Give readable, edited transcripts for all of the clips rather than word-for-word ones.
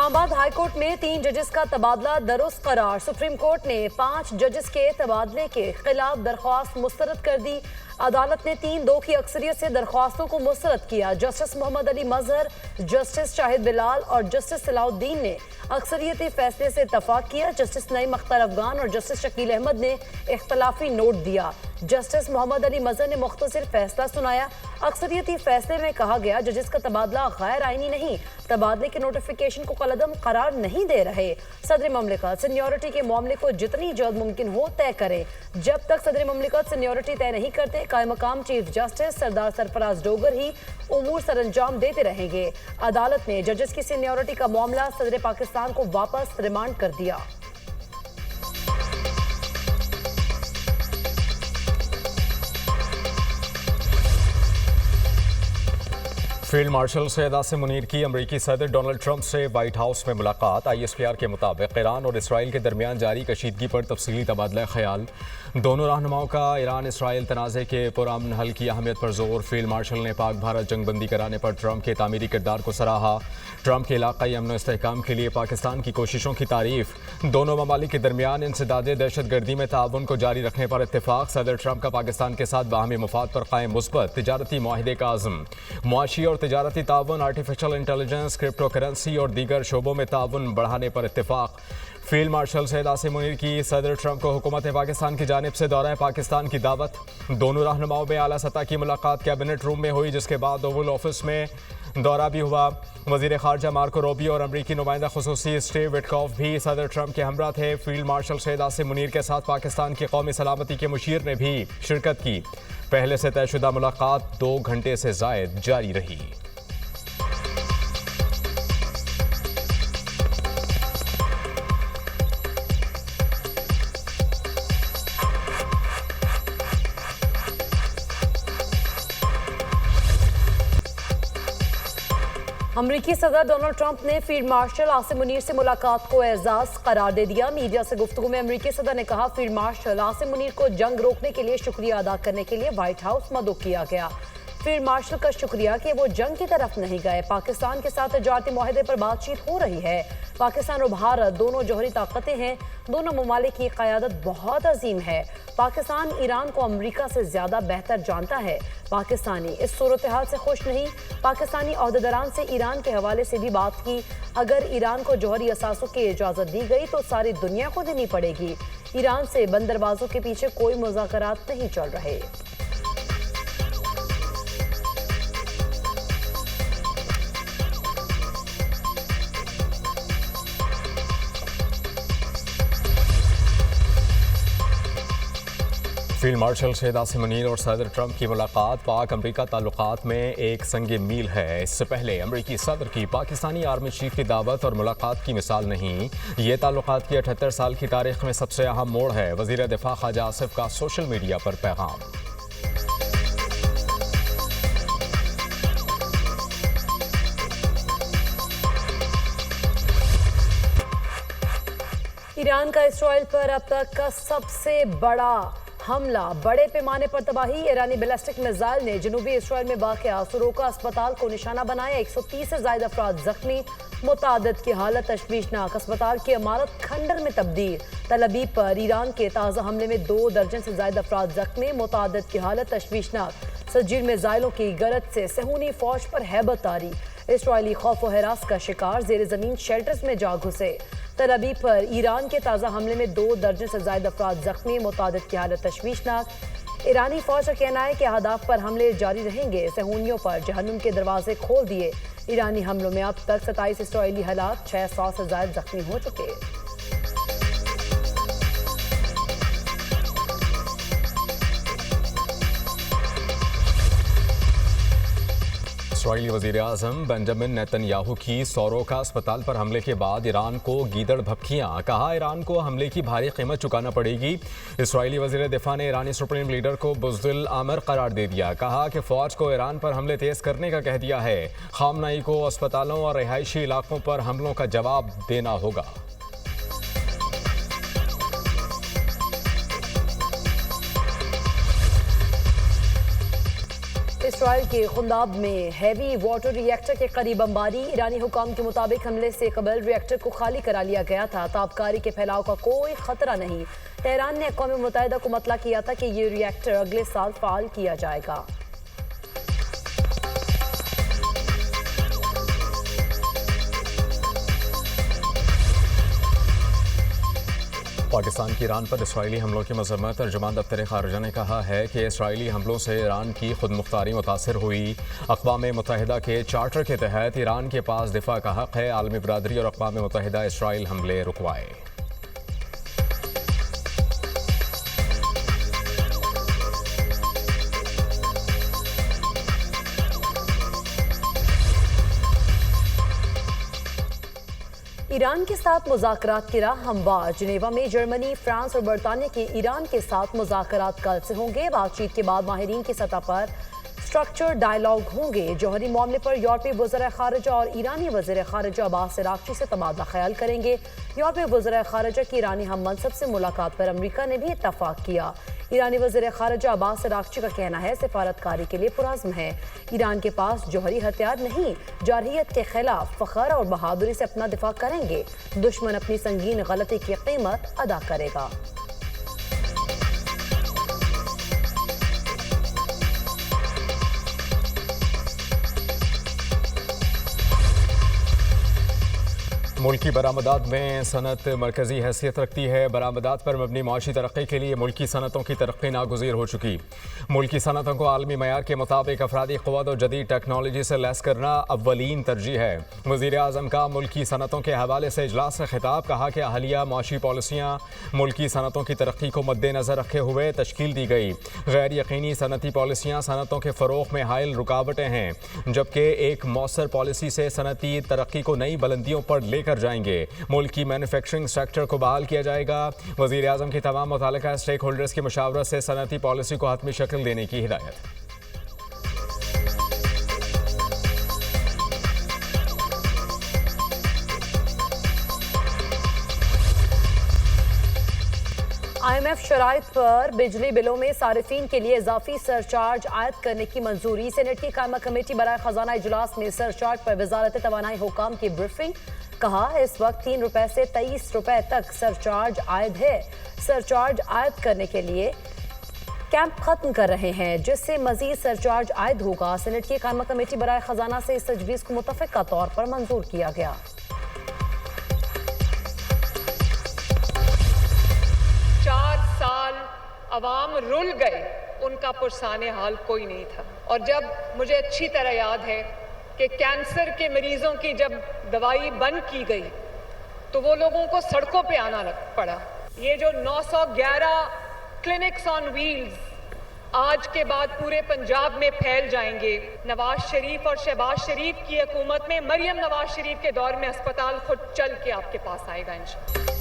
Islamabad high court में 3 जजेस का तबादला दरुस्त करार। सुप्रीम कोर्ट ने 5 जजेस के तबादले के खिलाफ दरख्वास्त मुस्तरद कर दी। अदालत ने 3-2 की अक्सरियत से दरख्वास्तों को मुस्तरद किया। जस्टिस मोहम्मद अली मजहर, जस्टिस शाहिद बिलाल और जस्टिस सलाउद्दीन ने अक्सरियती फैसले से इत्तफाक किया। जस्टिस नईम अख्तर अफगान और जस्टिस शकील अहमद ने इख्तलाफी नोट दिया। जस्टिस मोहम्मद अली मजहर ने मुख्तसर फैसला सुनाया। अक्सरियती फैसले में कहा गया जजेस का तबादला गैर आईनी नहीं, तबादले के नोटिफिकेशन को कलअदम करार नहीं दे रहे। सदर ममलिकत सीनियरिटी के मामले को जितनी जल्द मुमकिन हो तय करें। जब तक सदर ममलिकत सीनियरिटी तय नहीं करते, कायम मकाम चीफ जस्टिस सरदार सरफराज डोगर ही उमूर सरंजाम देते रहेंगे। अदालत ने जजेस की सीनियरिटी का मामला सदर पाकिस्तान को वापस रिमांड कर दिया। फील्ड मार्शल सैयद आसिम मुनीर की अमरीकी सदर डोनाल्ड ट्रंप से व्हाइट हाउस में मुलाकात। ISPR के मुताबिक ईरान और इसराइल के दरमियान जारी कशीदगी पर तफसीली तबादला ख्याल। दोनों रहनुमाओं का ईरान इसराइल तनाज़े के पुरअमन हल की अहमियत पर जोर। फील्ड मार्शल ने पाक भारत जंगबंदी कराने पर ट्रंप के तामीरी किरदार को सराहा। ट्रंप के इलाक़ाई अमन इस्तेहकाम के लिए पाकिस्तान की कोशिशों की तारीफ। दोनों ममालिक के दरमियान इंसदादे दहशतगर्दी में ताउन को जारी रखने पर इत्तेफाक। सदर ट्रंप का पाकिस्तान के साथ बाहमी मुफाद पर कायम मुस्बत तिजारती मुआहिदे का आज़म। मुआशी और तिजारती ताउन, आर्टिफिशियल इंटेलिजेंस, क्रिप्टो करेंसी और दीगर शोबों में ताउन बढ़ाने पर इत्तेफाक। फील्ड मार्शल सैयद आसिम मुनीर की सदर ट्रंप को हुकूमत पाकिस्तान की जानिब से दौरा पाकिस्तान की दावत। दोनों रहनुमाओं में आला सतह की मुलाकात कैबिनेट रूम में हुई, जिसके बाद ओवल ऑफिस में दौरा भी हुआ। वज़ीर ख़ारजा मार्को रूबियो और अमरीकी नुमाइंदा खुसूसी स्टीव विटकॉफ भी सदर ट्रंप के हमरा थे। फील्ड मार्शल सैयद आसिम मुनीर के साथ पाकिस्तान की कौमी सलामती के मुशीर ने भी शिरकत की। पहले से तयशुदा मुलाकात 2 घंटे से ज़ायद जारी रही। अमरीकी सदर डोनाल्ड ट्रंप ने फील्ड मार्शल आसिम मुनीर से मुलाकात को एजाज करार दे दिया। मीडिया से गुफ्तगू में अमरीकी सदर ने कहा, फील्ड मार्शल आसिम मुनीर को जंग रोकने के लिए शुक्रिया अदा करने के लिए व्हाइट हाउस मदऊ किया गया। फील्ड मार्शल का शुक्रिया कि वो जंग की तरफ नहीं गए। पाकिस्तान के साथ तजारती मुआहदे पर बातचीत हो रही है। पाकिस्तान और भारत दोनों जौहरी ताकतें हैं। दोनों ममालिक की क़यादत बहुत अजीम है। पाकिस्तान ईरान को अमरीका से ज़्यादा बेहतर जानता है। पाकिस्तानी इस सूरत हाल से खुश नहीं। पाकिस्तानी अहदेदारान से ईरान के हवाले से भी बात की। अगर ईरान को जौहरी असासों की इजाज़त दी गई तो सारी दुनिया को देनी पड़ेगी। ईरान से बंदरबाजों के पीछे कोई मुज़ाकरात नहीं चल रहे। फील्ड मार्शल सैयद आसिम मुनीर और सदर ट्रंप की मुलाकात पाक अमरीका ताल्लुकात में एक संगे मील है। इससे पहले अमरीकी सदर की पाकिस्तानी आर्मी चीफ की दावत और मुलाकात की मिसाल नहीं, ये ताल्लुकात की 78 साल की तारीख में सबसे अहम मोड़ है। वज़ीर दिफा ख्वाजा आसिफ का सोशल मीडिया पर पैगाम। ईरान का इसराइल पर अब तक का सबसे बड़ा हमला, बड़े पैमाने पर तबाही। ईरानी बैलिस्टिक मिसाइल ने जनूबी इसराइल में वाक़या सुरोका अस्पताल को निशाना बनाया। 130 से ज़ायद अफराद जख्मी, मुतादिद की हालत तशवीशनाक। अस्पताल की इमारत खंडर में तब्दील। तल अबीब पर ईरान के ताज़ा हमले में 2 दर्जन से ज़ायद अफराद जख्मी, मुतादिद की हालत तशवीशनाक। सजील मिसाइलों की गरज से सहूनी फौज पर हैबत तारी। इसराइली खौफ व हरास का शिकार ज़ेर ज़मीन शेल्टर्स में जा घुसे। तल अबीब पर ईरान के ताज़ा हमले में 2 दर्जन से ज़ायद अफराद जख्मी, मुतादिद की हालत तशवीशनाक। ईरानी फौज का कहना है कि अहदाफ पर हमले जारी रहेंगे। सहूनियों पर जहन्नुम के दरवाजे खोल दिए। ईरानी हमलों में अब तक 27 इसराइली हलाक, 600 से ज़ायद जख्मी हो चुके। इसराइली वज़ीर आज़म बेंजामिन नेतन्याहू की सोरोका अस्पताल पर हमले के बाद ईरान को गीदड़ भभकियां। कहा, ईरान को हमले की भारी कीमत चुकाना पड़ेगी। इसराइली वज़ीर दिफा ने ईरानी सुप्रीम लीडर को बुज़दिल आमिर करार दे दिया। कहा कि फ़ौज को ईरान पर हमले तेज़ करने का कह दिया है। खामनाई को अस्पतालों और रिहायशी इलाकों पर हमलों का जवाब देना होगा। इसराइल के खुंदाब में हैवी वाटर रिएक्टर के करीब बमबारी। ईरानी हुकाम के मुताबिक हमले से कबल रिएक्टर को खाली करा लिया गया था। ताबकारी के फैलाव का कोई खतरा नहीं। तेहरान ने अक़वाम मुत्तहिदा को मतला किया था कि ये रिएक्टर अगले साल फाल किया जाएगा। पाकिस्तान की ईरान पर इसराइली हमलों की मजम्मत। तर्जुमान दफ्तर खारजा ने कहा है कि इसराइली हमलों से ईरान की खुद मुख्तारी मुतासर हुई। अक़वाम मुत्तहिदा के चार्टर के तहत ईरान के पास दिफा का हक़ है। आलमी बरादरी और अक़वाम मुत्तहिदा इसराइल हमले रुकवाए। ईरान के साथ मुज़ाकरात की राह हमवार। जिनेवा में जर्मनी, फ्रांस और बरतानिया के ईरान के साथ मुज़ाकरात कल से होंगे। बातचीत के बाद माहिरीन की सतह पर स्ट्रक्चर डायलॉग होंगे। जौहरी मामले पर यूरोपीय वज़ीर ख़ारिजा और ईरानी वज़ीर ख़ारिजा अब्बास अराग़ची से तबादला ख्याल करेंगे। यूरोपीय वज़ीर ख़ारिजा की ईरानी हम मनसब से मुलाकात पर अमरीका ने भी इत्तफ़ाक़ किया। ईरानी वज़ीर ख़ारिजा अब्बास अराग़ची का कहना है सिफारतकारी के लिए पुरज़्म है। ईरान के पास जौहरी हथियार नहीं, जारहियत के खिलाफ फ़ख्र और बहादुरी से अपना दिफा करेंगे। दुश्मन अपनी संगीन गलती की कीमत अदा करेगा। मुल्की बरामदात में सनत मरकजी हैसियत रखती है। बरामदात पर मबनी माशी तरक्की के लिए मुल्की सनतों की तरक्की नागुज़ीर हो चुकी। मुल्की सनतों को आलमी मयार के मुताबिक अफरादी क़ुव्वत और जदीद टेक्नोलॉजी से लैस करना अव्वलीन तरजीह है। वज़ीर आज़म का मुल्की सनतों के हवाले से इजलास से खिताब। कहा कि हालिया माशी पॉलिसियाँ मुल्की सनतों की तरक्की को मद्देनज़र रखे हुए तश्कील दी गई। गैर यकीनी सनती पॉलिसियाँ सनतों के फ़रोग़ में हायल रुकावटें हैं, जबकि एक मौसर पॉलिसी से सनती तरक्की को नई बुलंदियों पर लेकर जाएंगे। मुल्क की मैन्युफैक्चरिंग सेक्टर को बहाल किया जाएगा। वज़ीर आज़म की तमाम मुताल्लिका स्टेक होल्डर्स की मुशावरत से सनती पॉलिसी को हतमी शक्ल देने की हिदायत। IMF शराइत पर बिजली बिलों में सारिफीन के लिए इजाफी सरचार्ज आयद करने की मंजूरी। सेनेट की कायमा कमेटी बराए खजाना इजलास में सरचार्ज पर वजारत तवानाई हुकाम की ब्रीफिंग। कहा इस वक्त 3 रुपए से 23 रुपए तक सरचार्ज आयद है। सरचार्ज आयद करने के लिए कैंप खत्म कर रहे हैं, जिससे मजीद सरचार्ज आयद होगा। सेनेट की कायमा कमेटी बराए खजाना से इस तजवीज़ को मुतफ़िक़ा तौर पर मंजूर किया गया। 4 साल अवाम रुल गए, उनका पुरसाने हाल कोई नहीं था। और जब मुझे अच्छी तरह याद है कि कैंसर के मरीजों की जब दवाई बंद की गई तो वो लोगों को सड़कों पे आना पड़ा। ये जो 911 क्लिनिक्स ऑन व्हील्स आज के बाद पूरे पंजाब में फैल जाएंगे। नवाज शरीफ और शहबाज शरीफ की हुकूमत में मरियम नवाज शरीफ के दौर में अस्पताल खुद चल के आपके पास आएगा इंशाअल्लाह।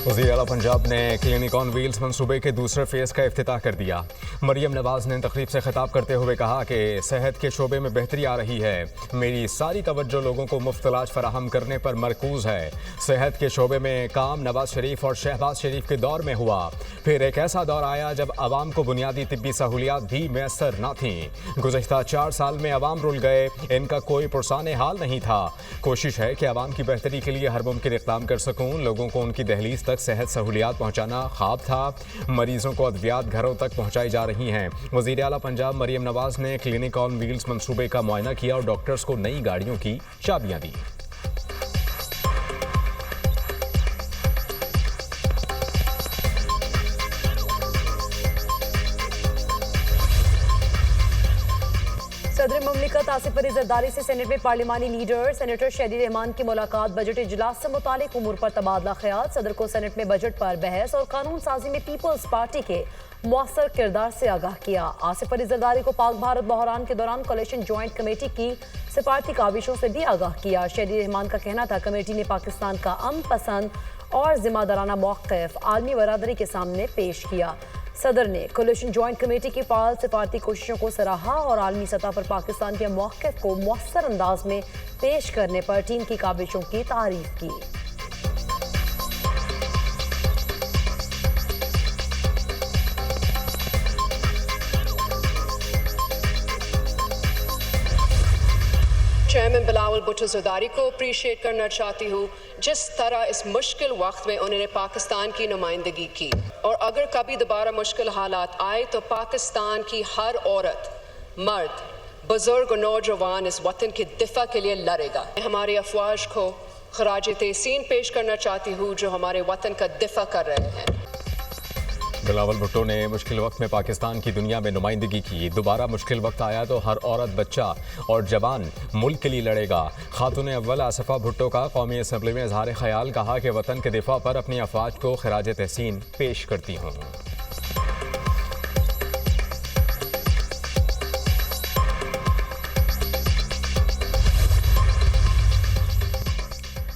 वज़ीर आला पंजाब ने क्लिनिक ऑन व्हील्स मंसूबे के दूसरे फेज़ का इफ्तिताह कर दिया। मरियम नवाज ने तकरीब से खिताब करते हुए कहा कि सेहत के शोबे में बेहतरी आ रही है। मेरी सारी तवज्जो लोगों को मुफ्त इलाज फराहम करने पर मरकूज़ है। सेहत के शोबे में काम नवाज शरीफ और शहबाज शरीफ के दौर में हुआ। फिर एक ऐसा दौर आया जब आवाम को बुनियादी तिब्बी सहूलियात भी मैसर न थीं। गुज़श्ता 4 साल में आवाम रुल गए, इनका कोई पुरसाने हाल नहीं था। कोशिश है कि आवाम की बेहतरी के लिए हर मुमकिन इक़दाम कर सकूँ। लोगों को उनकी दहलीज तक सेहत सहूलियात पहुंचाना ख्वाब था। मरीजों को अद्वियात घरों तक पहुंचाई जा रही हैं। वज़ीर आला पंजाब मरियम नवाज ने क्लिनिक ऑन व्हील्स मंसूबे का मुआयना किया और डॉक्टर्स को नई गाड़ियों की चाबियां दी। सदर मुमलिकत आसिफ अली जरदारी से सेनेट में पार्लिमानी लीडर सेनेटर शहरी रहमान की मुलाकात। बजट इजलास से मुतालिक उमूर पर तबादला ख्याल। सदर को सेनेट में बजट पर बहस और कानून साजी में पीपल्स पार्टी के मौसर किरदार से आगाह किया। आसिफ अली जरदारी को पाक भारत बहरान के दौरान कोलिशन ज्वाइंट कमेटी की सिफारती काविशों से भी आगाह किया। शहरी रहमान का कहना था कमेटी ने पाकिस्तान का अमन पसंद और जिम्मेदाराना मौक़िफ़ आलमी बरादरी के सामने पेश किया। सदर ने कोलिशन ज्वाइंट कमेटी की फ़ाल सिफारती कोशिशों को सराहा और आलमी सतह पर पाकिस्तान के मौक़िफ़ को मौसर अंदाज में पेश करने पर टीम की काविशों की तारीफ की। चेयरमैन बिलावल भुट्टो ज़रदारी को अप्रिशिएट करना चाहती हूँ जिस तरह इस मुश्किल वक्त में उन्होंने पाकिस्तान की नुमाइंदगी की, और अगर कभी दोबारा मुश्किल हालात आए तो पाकिस्तान की हर औरत, मर्द, बुजुर्ग और नौजवान इस वतन के दिफा के लिए लड़ेगा। हमारे अफवाज को खराज तहसीन पेश करना चाहती हूँ जो हमारे वतन का दिफा कर रहे हैं। बिलावल भुट्टो ने मुश्किल वक्त में पाकिस्तान की दुनिया में नुमाइंदगी की। दोबारा मुश्किल वक्त आया तो हर औरत, बच्चा और जवान मुल्क के लिए लड़ेगा। खातून अव्वल आसिफा भुट्टो का कौमी असम्बली में इजहार ख्याल, कहा कि वतन के दिफा पर अपनी अफवाज को खराज तहसीन पेश करती हूँ।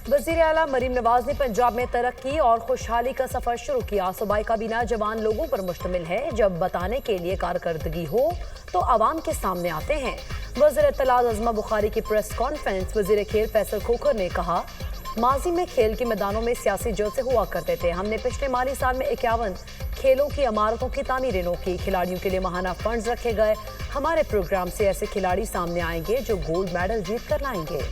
वज़ीर आला मरीम नवाज ने पंजाब में तरक्की और खुशहाली का सफर शुरू किया। सूबाई काबीना जवान लोगों पर मुश्तमिल है, जब बताने के लिए कारकर्दगी हो तो आवाम के सामने आते हैं। वज़ीर इत्तलात अज़मा बुखारी की प्रेस कॉन्फ्रेंस। वज़ीर खेल फैसल खोखर ने कहा, माजी में खेल के मैदानों में सियासी जलसे हुआ करते थे। हमने पिछले माली साल में 51 खेलों की इमारतों की तामीरें की। खिलाड़ियों के लिए महाना फंड्स रखे गए। हमारे प्रोग्राम से ऐसे खिलाड़ी सामने आएंगे जो गोल्ड मेडल जीत कर लाएंगे।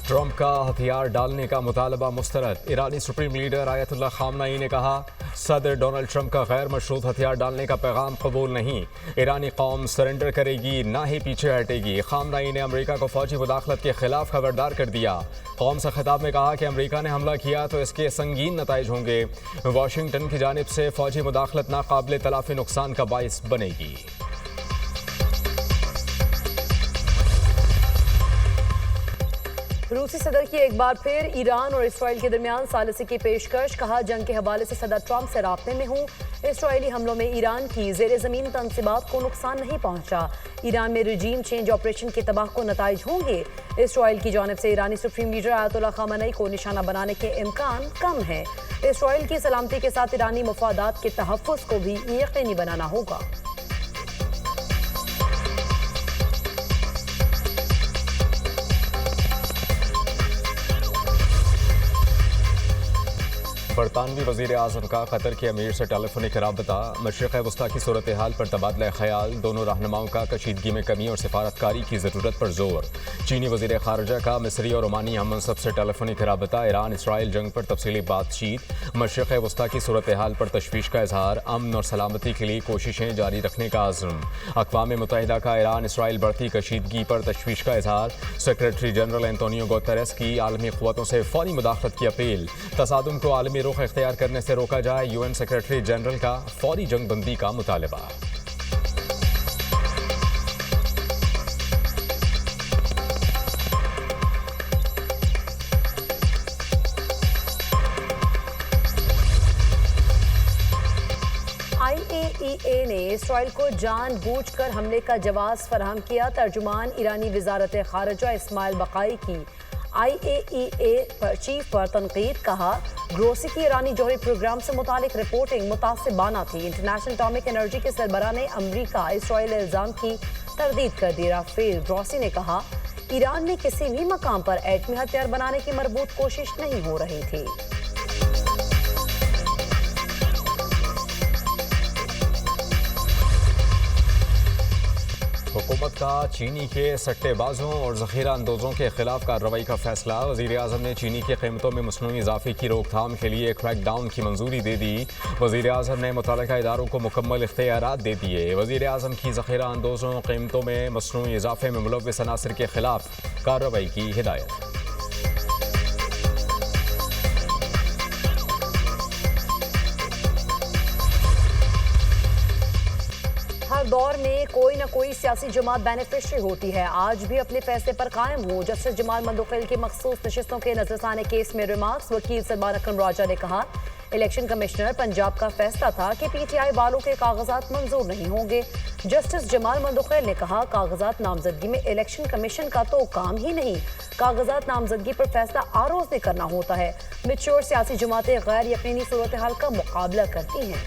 ट्रंप का हथियार डालने का मुतालबा मुस्तरद। ईरानी सुप्रीम लीडर आयतुल्लाह खामनाई ने कहा, सदर डोनाल्ड ट्रंप का गैर मशरूत हथियार डालने का पैगाम कबूल नहीं। ईरानी कौम सरेंडर करेगी, ना ही पीछे हटेगी। खामनाई ने अमेरिका को फौजी मुदाखलत के खिलाफ खबरदार कर दिया। कौम से खिताब में कहा कि अमेरिका ने हमला किया तो इसके संगीन नताइज होंगे। वाशिंगटन की जानिब से फौजी मुदाखलत नाकाबिले तलाफी नुकसान का बाइस बनेगी। रूसी सदर की एक बार फिर ईरान और इसराइल के दरमियान सालिसी की पेशकश। कहा, जंग के हवाले से सदर ट्रंप से राब्ते में हूँ। इसराइली हमलों में ईरान की ज़ेर ज़मीन तंसीबात को नुकसान नहीं पहुँचा। ईरान में रजीम चेंज ऑपरेशन के तबाह को नताइज होंगे। इसराइल की जानिब से ईरानी सुप्रीम लीडर आयतुल्लाह खामनेई को निशाना बनाने के इम्कान कम है। इसराइल की सलामती के साथ ईरानी मफादात के तहफ़्फ़ुज़ को भी यकीनी बनाना होगा। बरतानवी वज़ीर आज़म का कतर के अमीर से टेलीफोनिक राबता। मशरिक़ वस्ता की सूरत हाल पर तबादला ख्याल। दोनों रहनुमाओं का कशीदगी में कमी और सिफारतकारी की ज़रूरत पर जोर। चीनी वज़ीर ख़ारजा का मिस्री और ओमानी हम मनसब से टेलीफोनिक राबता। ईरान इसराइल जंग पर तफसीली बातचीत। मशरिक़ वस्ता की सूरत हाल पर तशवीश का इजहार। अमन और सलामती के लिए कोशिशें जारी रखने का आज़म। अक़वाम मुत्तहिदा का ईरान इसराइल बढ़ती कशीदगी पर तशवीश का इजहार। सेक्रेटरी जनरल एंटोनियो गुतेरेस की आलमी क़ुव्वतों से फ़ौरी मुदाखलत की अपील। तसादुम को आलमी रुख इख्तियार करने से रोका जाए। यूएन सेक्रेटरी जनरल का फौरी जंगबंदी का मुतालबा। IAEA ने इसराइल को जानबूझकर हमले का जवाब फराहम किया। तर्जुमान ईरानी वजारत खारजा इस्माइल बकाई की IAEA चीफ पर तनकीद। कहा, ग्रोसी की ईरानी जौहरी प्रोग्राम से मुतालिक रिपोर्टिंग मुतासिबाना थी। इंटरनेशनल एटॉमिक एनर्जी के सरबराह ने अमरीका इसराइल इल्ज़ाम की तरदीद कर दी। राफेल ग्रोसी ने कहा, ईरान में किसी भी मकाम पर एटमी हथियार बनाने की मरबूत कोशिश नहीं हो रही थी। हुकूमत का चीनी के सट्टेबाजों और ज़ख़ीरा अंदोज़ों के खिलाफ कार्रवाई का फैसला। वज़ीर आज़म ने चीनी की कीमतों में मसनूई इजाफे की रोकथाम के लिए क्रैकडाउन की मंजूरी दे दी। वज़ीर आज़म ने मुतल्लिका इदारों को मुकम्मल इख्तियारात दे दिए। वज़ीर आज़म की ज़ख़ीरा अंदोज़ों कीमतों में मसनूई इजाफे में मुलव्विस अनासर के खिलाफ कार्रवाई की हिदायत। हर दौर में कोई न कोई सियासी जमात बेनिफिशरी होती है। आज भी अपने फैसले पर कायम हो। जस्टिस जमाल मंदोखिल की मखसूस नशिस्तों के नजरसाने केस में रिमार्क्स। वकील सलमान अकरम राजा ने कहा, इलेक्शन कमिश्नर पंजाब का फैसला था कि PTI वालों के कागजात मंजूर नहीं होंगे। जस्टिस जमाल मंदोखिल ने कहा, कागजात नामजदगी में इलेक्शन कमीशन का तो काम ही नहीं। कागजात नामजदगी पर फैसला आरोज ने करना होता है। मैच्योर सियासी जमातें गैर यकीनी सूरत हाल का मुकाबला करती हैं।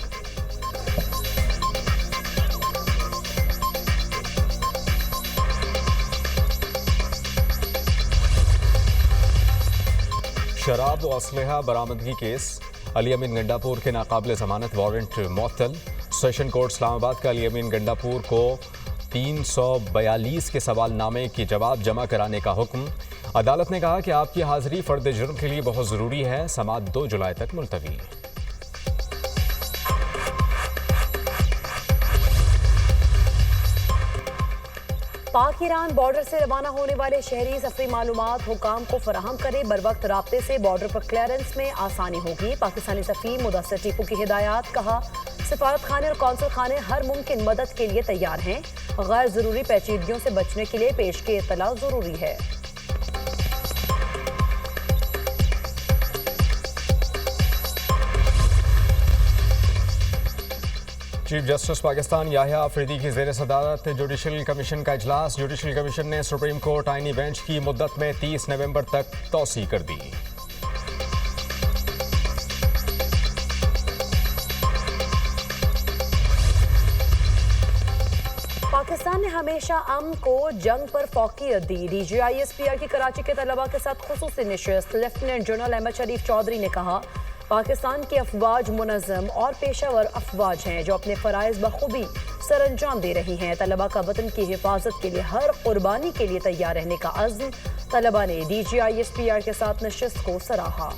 शराब व असलहा बरामदगी केस। अली अमीन गंडापुर के नाकाबिल जमानत वारंट मुअत्तल। सेशन कोर्ट इस्लामाबाद का अली अमीन गंडापुर को 342 के सवालनामे की जवाब जमा कराने का हुक्म। अदालत ने कहा कि आपकी हाजिरी फर्द जुर्म के लिए बहुत ज़रूरी है। समाअत 2 जुलाई तक मुलतवी। पाक ईरान बॉर्डर से रवाना होने वाले शहरी सफरी मालूमात हुकाम को फराहम करे। बर वक्त राब्ते से बॉर्डर पर क्लियरेंस में आसानी होगी। पाकिस्तानी सफीर मुदस्सिर टीपू की हिदायत। कहा, सिफारत खाने और कौंसल खाने हर मुमकिन मदद के लिए तैयार हैं। गैर जरूरी पेचीदगियों से बचने के लिए पेश की इत्तला जरूरी है। चीफ जस्टिस पाकिस्तान याहिया अफरीदी की ज़ेर सदारत जुडिशल कमीशन का इजलास। जुडिशल कमीशन ने सुप्रीम कोर्ट आईनी बेंच की मुद्दत में 30 नवंबर तक तौसी कर दी। पाकिस्तान ने हमेशा अमन को जंग पर फौकियत दी। DGISPR की कराची के तलबा के साथ खुसूसी निशस्त। लेफ्टिनेंट जनरल अहमद शरीफ चौधरी ने कहा, पाकिस्तान की अफवाज मुनज़्ज़म और पेशावर अफवाज हैं जो अपने फ़राइज़ बखूबी सरअंजाम दे रही हैं। तलबा का वतन की हिफाजत के लिए हर कुर्बानी के लिए तैयार रहने का अज़्म। तलबा ने DGISPR के साथ नशिस्त को सराहा।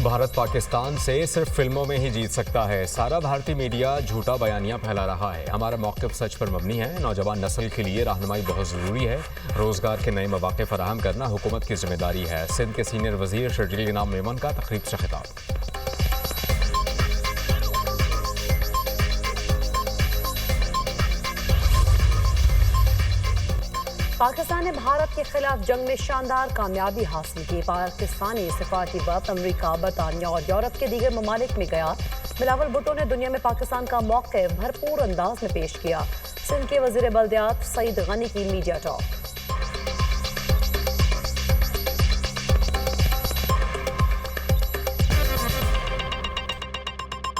भारत पाकिस्तान से सिर्फ फिल्मों में ही जीत सकता है। सारा भारतीय मीडिया झूठा बयानियां फैला रहा है। हमारा मौक़िफ़ सच पर मबनी है। नौजवान नस्ल के लिए रहनुमाई बहुत ज़रूरी है। रोज़गार के नए मौक़े फराहम करना हुकूमत की जिम्मेदारी है। सिंध के सीनियर वज़ीर शर्जील इनाम मेमन का तक़रीब से खिताब। पाकिस्तान ने भारत के खिलाफ जंग में शानदार कामयाबी हासिल की। पाकिस्तानी सिफारती वक्त अमेरिका, बरतानिया और यूरोप के दीगर ममालिक में गया। बिलावल भुट्टो ने दुनिया में पाकिस्तान का मौक़िफ़ भरपूर अंदाज में पेश किया। सिंध के वज़ीर बल्दियात सईद गनी की मीडिया टॉक।